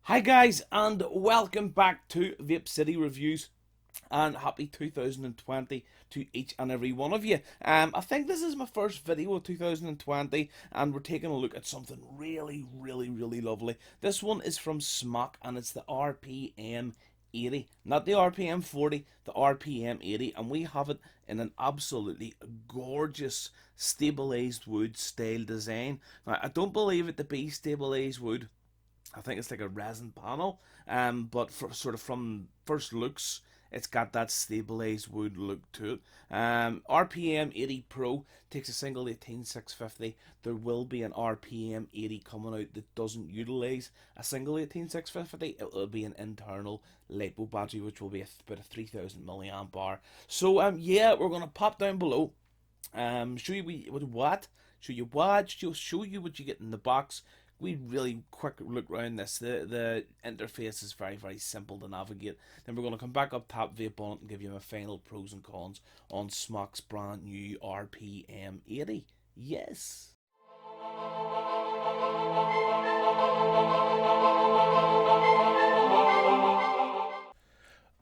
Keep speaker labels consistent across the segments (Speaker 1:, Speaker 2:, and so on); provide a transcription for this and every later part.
Speaker 1: Hi guys, and welcome back to Vape City Reviews, and happy 2020 to each and every one of you. I think this is my first video of 2020, and we're taking a look at something really lovely. This one is from SMOK, and it's the RPM 80, not the RPM 40, the RPM 80, and we have it in an absolutely gorgeous stabilized wood style design. Now, I don't believe it to be stabilized wood. I think it's like a resin panel, but for sort of from first looks, it's got that stabilized wood look to it. RPM 80 Pro takes a single 18650. There will be an RPM 80 coming out that doesn't utilize a single 18650. It will be an internal LiPo battery, which will be about a 3000 milliamp hour. So yeah, we're gonna pop down below. Show you show you what you get in the box. We really quick look around this. The interface is very simple to navigate. Then we're going to come back up, tap vape on it, and give you my final pros and cons on SMOK's brand new RPM 80. Yes.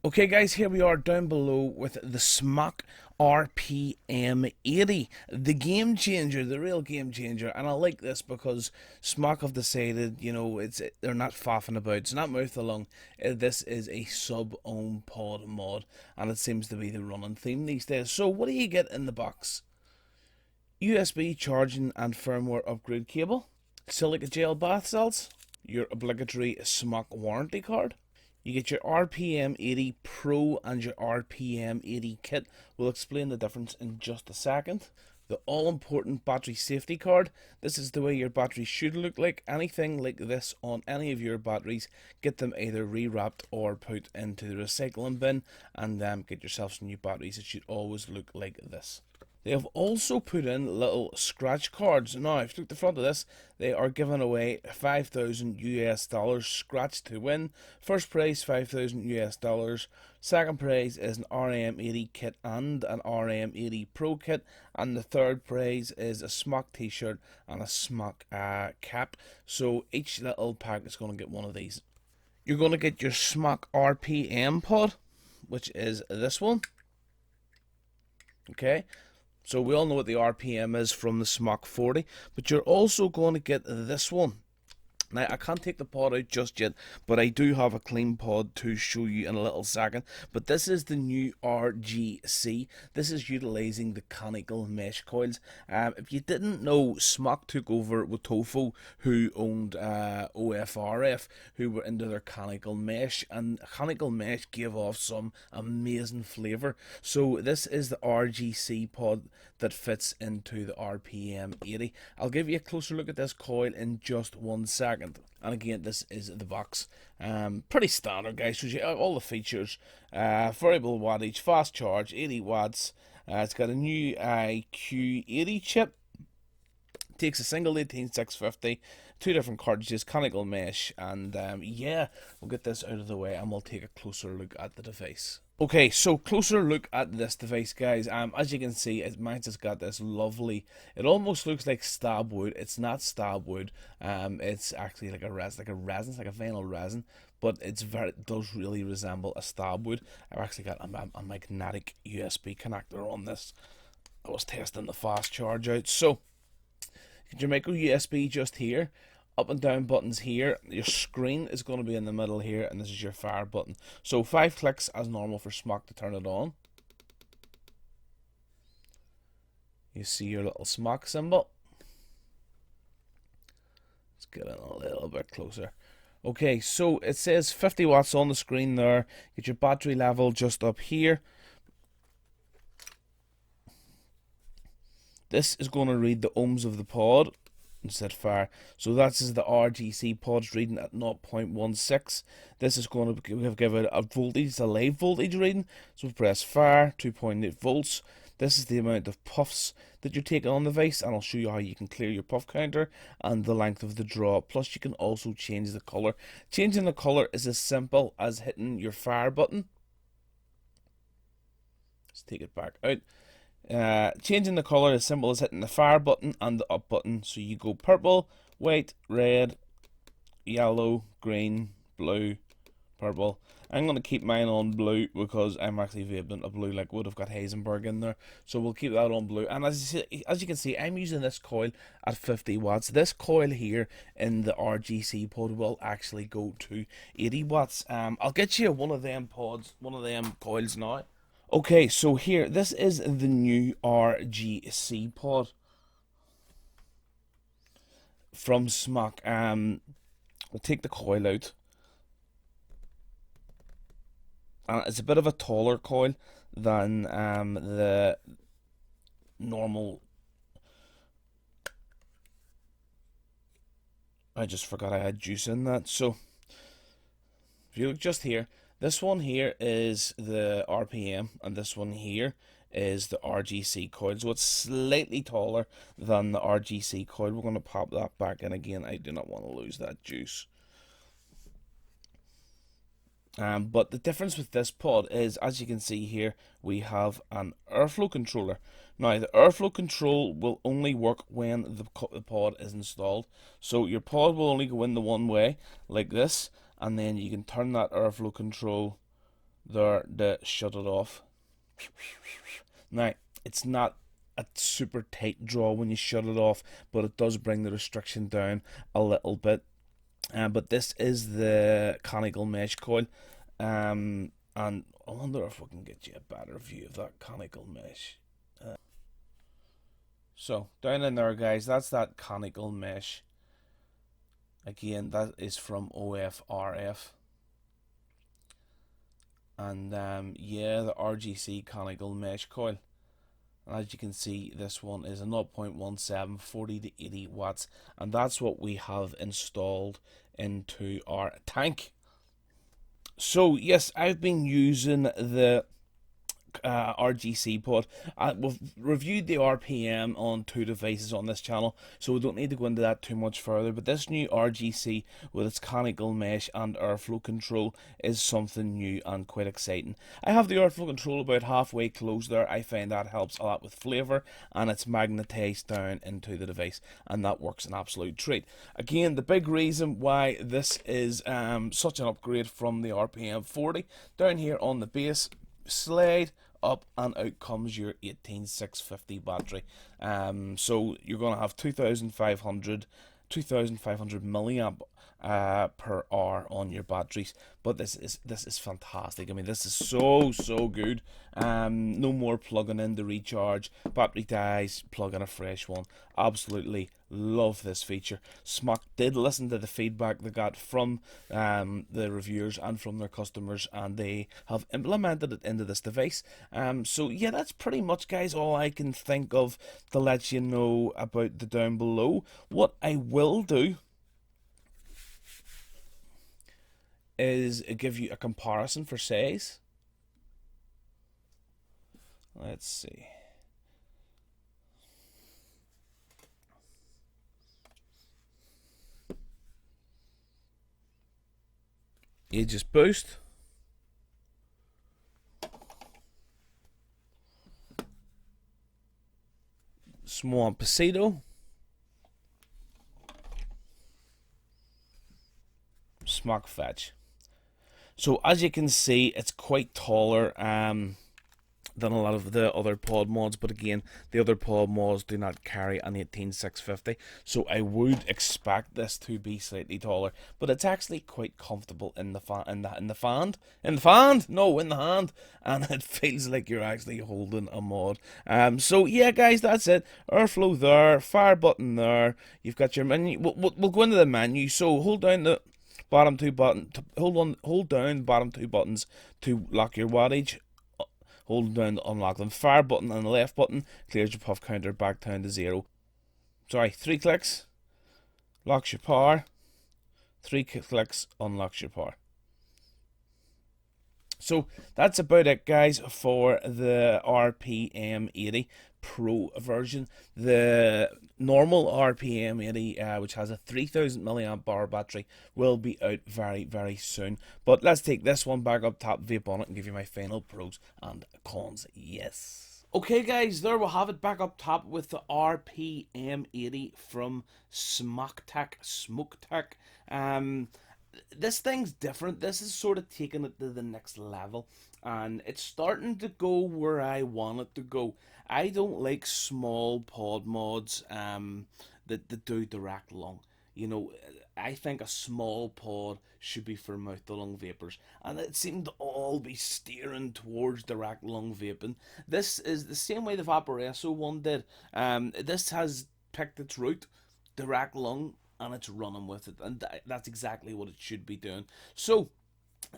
Speaker 1: Okay guys, here we are down below with the SMOK RPM 80, the game changer, the real game changer. And I like this because SMOK have decided, you know, they're not faffing about, it's not mouth along. This is a sub-ohm pod mod, and it seems to be the running theme these days. So what do you get in the box? USB charging and firmware upgrade cable, silica gel bath salts, your obligatory SMOK warranty card. You get your RPM 80 Pro and your RPM 80 kit. We'll explain the difference in just a second. The all-important battery safety card. This is the way your batteries should look like. Anything like this on any of your batteries, get them either rewrapped or put into the recycling bin, and get yourself some new batteries. It should always look like this. They have also put in little scratch cards. Now, if you look at the front of this, they are giving away 5,000 US dollars scratch to win. First prize, 5,000 US dollars. Second prize is an RM80 kit and an RM80 Pro kit. And the third prize is a SMOK t-shirt and a SMOK cap. So each little pack is going to get one of these. You're going to get your SMOK RPM pod, which is this one. Okay. So we all know what the RPM is from the SMOK 40, but you're also going to get this one. Now, I can't take the pod out just yet, but I do have a clean pod to show you in a little second. But this is the new RGC. This is utilizing the Conical mesh coils. If you didn't know, SMOK took over with Tofu, who owned OFRF, who were into their Conical mesh, and Conical mesh gave off some amazing flavour. So this is the RGC pod that fits into the RPM 80. I'll give you a closer look at this coil in just 1 second. And again, this is the box. Pretty standard, guys. So you have all the features: variable wattage, fast charge, 80 watts. It's got a new IQ80 chip. Takes a single 18650, two different cartridges, conical mesh, and yeah, we'll get this out of the way and we'll take a closer look at the device. Okay, so closer look at this device, guys. As you can see, mine's just got this lovely, it almost looks like stab wood. It's not stab wood. It's actually like a resin, it's like a vinyl resin, but it does really resemble a stab wood. I've actually got a magnetic USB connector on this. I was testing the fast charge out. So your micro USB just here, up and down buttons here. Your screen is going to be in the middle here, and this is your fire button. So 5 clicks as normal for SMOK to turn it on. You see your little SMOK symbol. Let's get in a little bit closer. Okay, so it says 50 watts on the screen there. Get your battery level just up here. This is going to read the ohms of the pod and set fire. So that's the RGC pod's reading at 0.16. This is going to give it a voltage, a live voltage reading. So press fire, 2.8 volts. This is the amount of puffs that you're taking on the device, and I'll show you how you can clear your puff counter and the length of the draw. Plus, you can also change the color. Changing the color is as simple as hitting your fire button. Let's take it back out. Changing the color is simple as hitting the fire button and the up button. So you go purple, white, red, yellow, green, blue, purple. I'm going to keep mine on blue because I'm actually vaping a blue liquid. I've got Heisenberg in there, so we'll keep that on blue. And as you can see, I'm using this coil at 50 watts. This coil here in the RGC pod will actually go to 80 watts. I'll get you one of them pods, one of them coils now. Okay, so here, this is the new RGC pod from SMOK. We'll take the coil out. It's a bit of a taller coil than the normal. I just forgot I had juice in that. So if you look just here, this one here is the RPM, and this one here is the RGC coil. So it's slightly taller than the RGC coil. We're going to pop that back in again. I do not want to lose that juice. But the difference with this pod is, as you can see here, we have an airflow controller. Now, the airflow control will only work when the pod is installed. So your pod will only go in the one way, like this, and then you can turn that airflow control there to shut it off. Now, it's not a super tight draw when you shut it off, but it does bring the restriction down a little bit. But this is the Conical mesh coil, and I wonder if we can get you a better view of that Conical mesh. So down in there, guys, that's that Conical mesh. Again, that is from OFRF, and yeah, the RGC Conical mesh coil. As you can see, this one is a 0.17, 40 to 80 watts, and that's what we have installed into our tank. So yes, I've been using the RGC pod. We've reviewed the RPM on 2 devices on this channel, so we don't need to go into that too much further. But this new RGC with its conical mesh and airflow control is something new and quite exciting. I have the airflow control about halfway closed there. I find that helps a lot with flavor, and it's magnetized down into the device, and that works an absolute treat. Again, the big reason why this is such an upgrade from the RPM 40, down here on the base, slide up and out comes your 18650 battery. So you're going to have 2500 milliamp per hour on your batteries. But this is fantastic. I mean, this is so good. No more plugging in to recharge. Battery dies, plug in a fresh one. Absolutely love this feature. SMOK did listen to the feedback they got from the reviewers and from their customers, and they have implemented it into this device. So yeah, that's pretty much, guys, all I can think of to let you know about the down below. What I will do is give you a comparison for size. Let's see. Aegis boost. Swan Pasito. SMOK Fetch. So as you can see, it's quite taller than a lot of the other pod mods, but again, the other pod mods do not carry an 18650, so I would expect this to be slightly taller, but it's actually quite comfortable in the hand, and it feels like you're actually holding a mod. So yeah, guys, that's it. Airflow there, fire button there. You've got your menu. We'll go into the menu. So hold down the bottom two button. Hold down bottom two buttons to lock your wattage. Hold down to unlock them. Fire button and the left button clears your puff counter back down to 0. Sorry, 3 clicks locks your power. 3 clicks unlocks your power. So that's about it, guys, for the RPM 80 Pro version. The normal RPM 80, which has a 3000 milliamp hour battery, will be out very soon. But let's take this one back up top, vape on it, and give you my final pros and cons. Yes. Okay, guys, there we'll have it back up top with the RPM 80 from SMOK. this thing's different. This is sort of taking it to the next level, and it's starting to go where I want it to go. I don't like small pod mods that do direct lung. You know, I think a small pod should be for mouth to lung vapors, and it seemed to all be steering towards direct lung vaping. This is the same way the Vaporesso one did. This has picked its route, direct lung, and it's running with it, and that's exactly what it should be doing. So,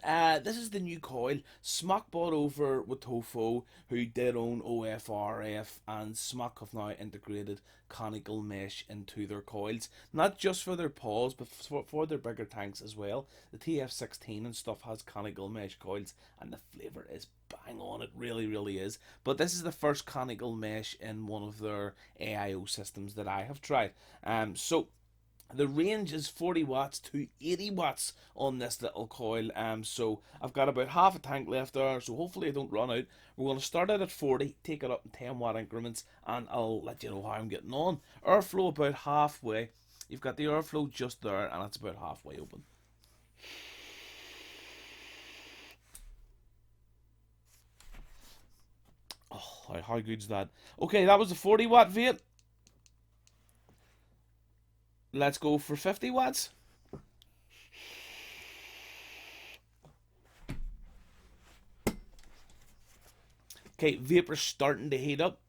Speaker 1: this is the new coil. SMOK bought over with Tofo, who did own OFRF, and SMOK have now integrated Conical mesh into their coils, not just for their paws, but for their bigger tanks as well. The TF16 and stuff has Conical mesh coils, and the flavour is bang on. It really, really is. But this is the first Conical mesh in one of their AIO systems that I have tried. So the range is 40 watts to 80 watts on this little coil. So I've got about half a tank left there, so hopefully I don't run out. We're going to start out at 40, take it up in 10 watt increments, and I'll let you know how I'm getting on. Airflow about halfway. You've got the airflow just there, and it's about halfway open. Oh, how good's that? Okay, that was a 40 watt vape. Let's go for 50 watts. Okay, vapor's starting to heat up.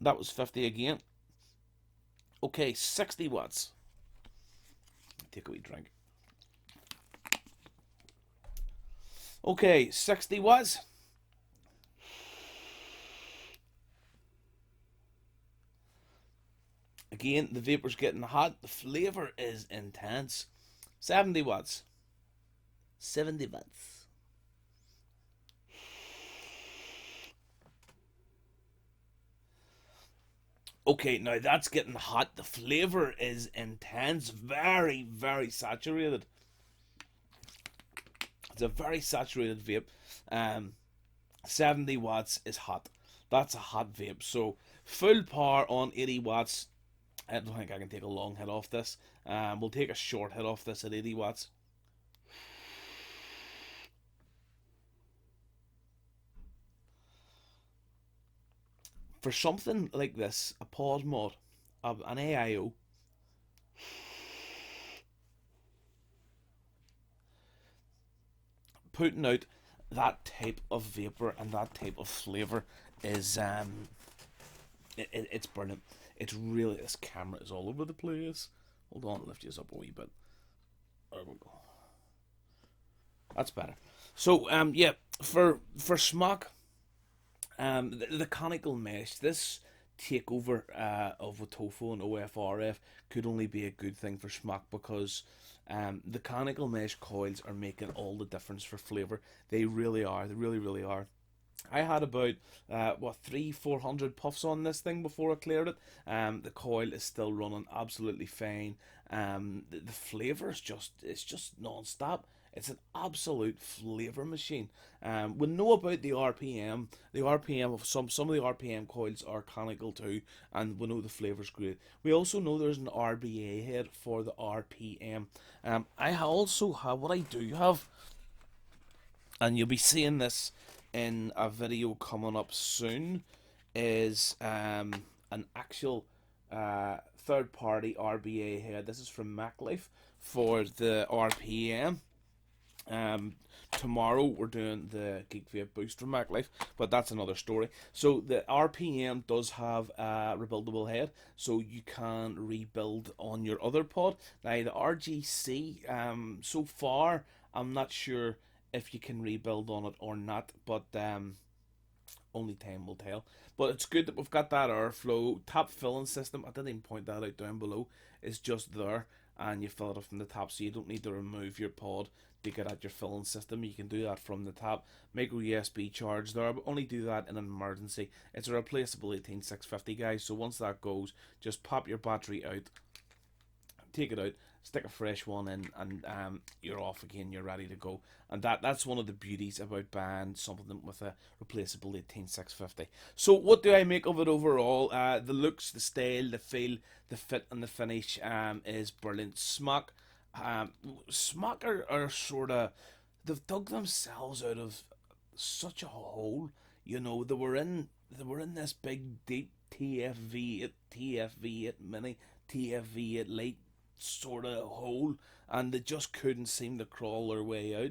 Speaker 1: That was 50 again. Okay, 60 watts. Take a wee drink. Okay, 60 watts. Again, the vapor's getting hot. The flavour is intense. 70 watts. 70 watts. Okay, now that's getting hot. The flavour is intense. Very, very saturated. It's a very saturated vape. 70 watts is hot. That's a hot vape. So full power on 80 watts. I don't think I can take a long hit off this. We'll take a short hit off this at 80 watts. For something like this, a pod mod, an AIO, putting out that type of vapor and that type of flavour is it's brilliant. It's really, this camera is all over the place. Hold on, lift you up a wee bit. There we go. That's better. So yeah, for SMOK, the conical mesh, this takeover of Wotofo and OFRF could only be a good thing for SMOK, because the conical mesh coils are making all the difference for flavour. They really are. They really, really are. I had about 400 puffs on this thing before I cleared it. The coil is still running absolutely fine. The flavour is just non-stop. It's an absolute flavour machine. We know about the RPM. The RPM of some of the RPM coils are conical too, and we know the flavour's great. We also know there's an RBA head for the RPM. I also have, what I do have, and you'll be seeing this in a video coming up soon, is an actual third party RBA head. This is from MacLife for the RPM. Tomorrow we're doing the Geek Vape Boost from MacLife, but that's another story. So the RPM does have a rebuildable head, so you can rebuild on your other pod. Now the RGC, so far I'm not sure if you can rebuild on it or not, but only time will tell. But it's good that we've got that airflow tap filling system. I didn't even point that out down below. It's just there, and you fill it up from the top, so you don't need to remove your pod to get at your filling system. You can do that from the top. Micro USB charge there, but only do that in an emergency. It's a replaceable 18650, guys, so once that goes, just pop your battery out, take it out, stick a fresh one in, and you're off again. You're ready to go. And that's one of the beauties about buying something with a replaceable 18650. So what do I make of it overall? The looks, the style, the feel, the fit, and the finish is brilliant. SMOK, SMOK are sort of, they've dug themselves out of such a hole. You know, they were in this big deep TFV8, TFV8 Mini, TFV8 Lite sort of hole, and they just couldn't seem to crawl their way out.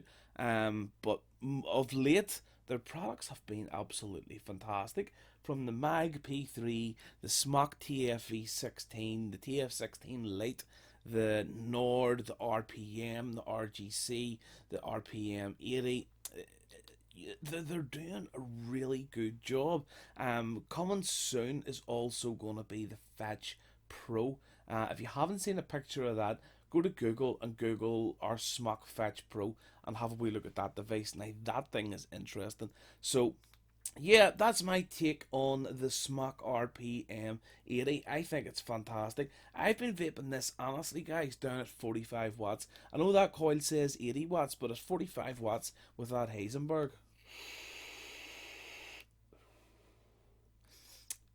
Speaker 1: But of late, their products have been absolutely fantastic. From the Mag P3, the SMOK TFV16, the TF16 Lite, the Nord, the RPM, the RGC, the RPM 80. They're doing a really good job. Coming soon is also going to be the Fetch Pro. If you haven't seen a picture of that, go to Google and Google our SMOK Fetch Pro and have a wee look at that device. Now that thing is interesting. So yeah, that's my take on the SMOK RPM 80. I think it's fantastic. I've been vaping this, honestly, guys, down at 45 watts. I know that coil says 80 watts, but it's 45 watts with that Heisenberg.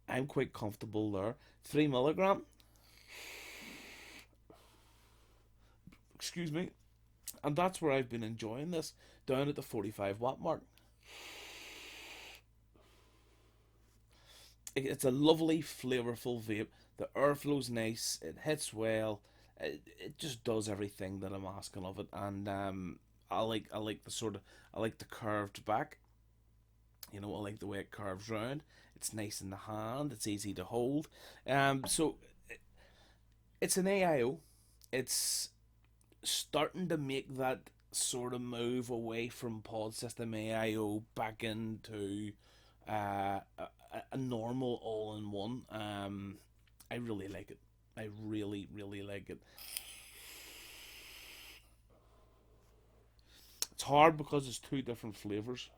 Speaker 1: I'm quite comfortable there. 3 milligram. Excuse me. And that's where I've been enjoying this, down at the 45 watt mark. It's a lovely, flavourful vape. The airflow's nice. It hits well. It just does everything that I'm asking of it, and I like the sort of, I like the curved back. You know, I like the way it curves round. It's nice in the hand. It's easy to hold. So it's an AIO. It's starting to make that sort of move away from pod system AIO back into a normal all in one. I really like it. I really, really like it. It's hard because it's two different flavors.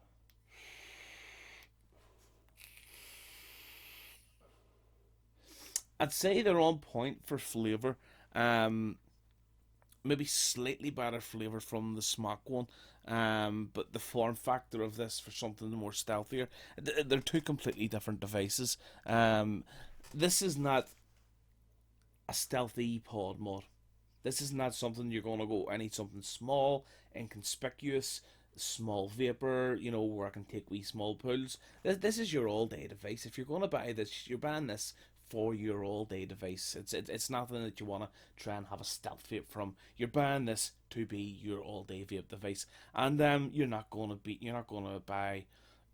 Speaker 1: I'd say they're on point for flavor. Um, Maybe slightly better flavor from the SMOK one. But the form factor of this for something more stealthier. They're two completely different devices. This is not a stealthy pod mod. This is not something you're going to go, I need something small, inconspicuous, small vapor, where I can take wee small pulls. This is your all day device. If you're going to buy this, you're buying this for your all day device. It's nothing that you want to try and have a stealth vape from. You're buying this to be your all day vape device, and you're not going to buy.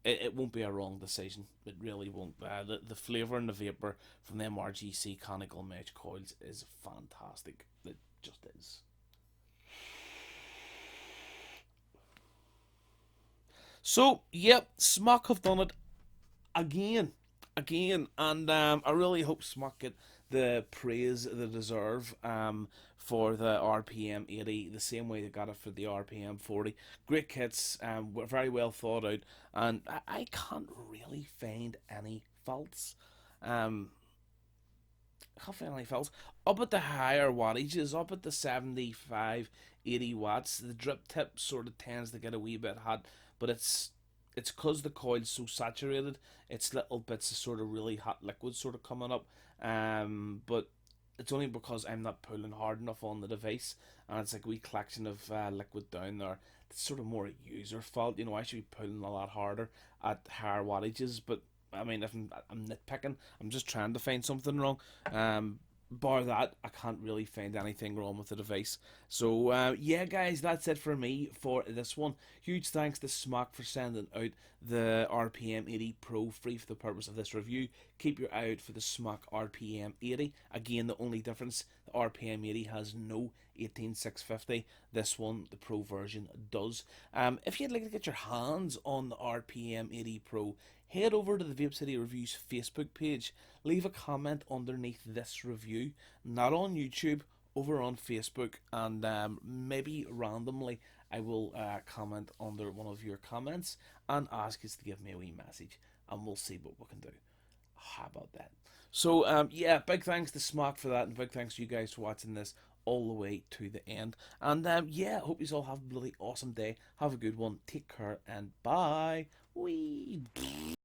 Speaker 1: It won't be a wrong decision. It really won't. The flavor and the vapor from the MRGC Conical mesh coils is fantastic. It just is. So, yep, SMOK have done it again, and I really hope SMOK get the praise they deserve for the RPM 80, the same way they got it for the RPM 40. Great kits, were very well thought out, and I can't really find any faults. Um, can't find any faults. Up at the higher wattages, up at the 75, 80 watts, the drip tip sort of tends to get a wee bit hot, but it's because the coil's so saturated, it's little bits of sort of really hot liquid sort of coming up. But it's only because I'm not pulling hard enough on the device, and it's like a wee collection of liquid down there. It's sort of more a user fault. I should be pulling a lot harder at higher wattages, but I mean, if I'm nitpicking, I'm just trying to find something wrong. Bar that, I can't really find anything wrong with the device. So, yeah, guys, that's it for me for this one. Huge thanks to SMOK for sending out the RPM 80 Pro free for the purpose of this review. Keep your eye out for the SMOK RPM 80. Again, the only difference, the RPM 80 has no 18650. This one, the Pro version, does. If you'd like to get your hands on the RPM 80 Pro, head over to the Vape City Reviews Facebook page. Leave a comment underneath this review, not on YouTube, over on Facebook, and maybe randomly I will comment under one of your comments and ask you to give me a wee message, and we'll see what we can do. How about that? So, yeah, big thanks to SMOK for that, and big thanks to you guys for watching this all the way to the end. And yeah, I hope you all have a really awesome day. Have a good one. Take care and bye. Wee.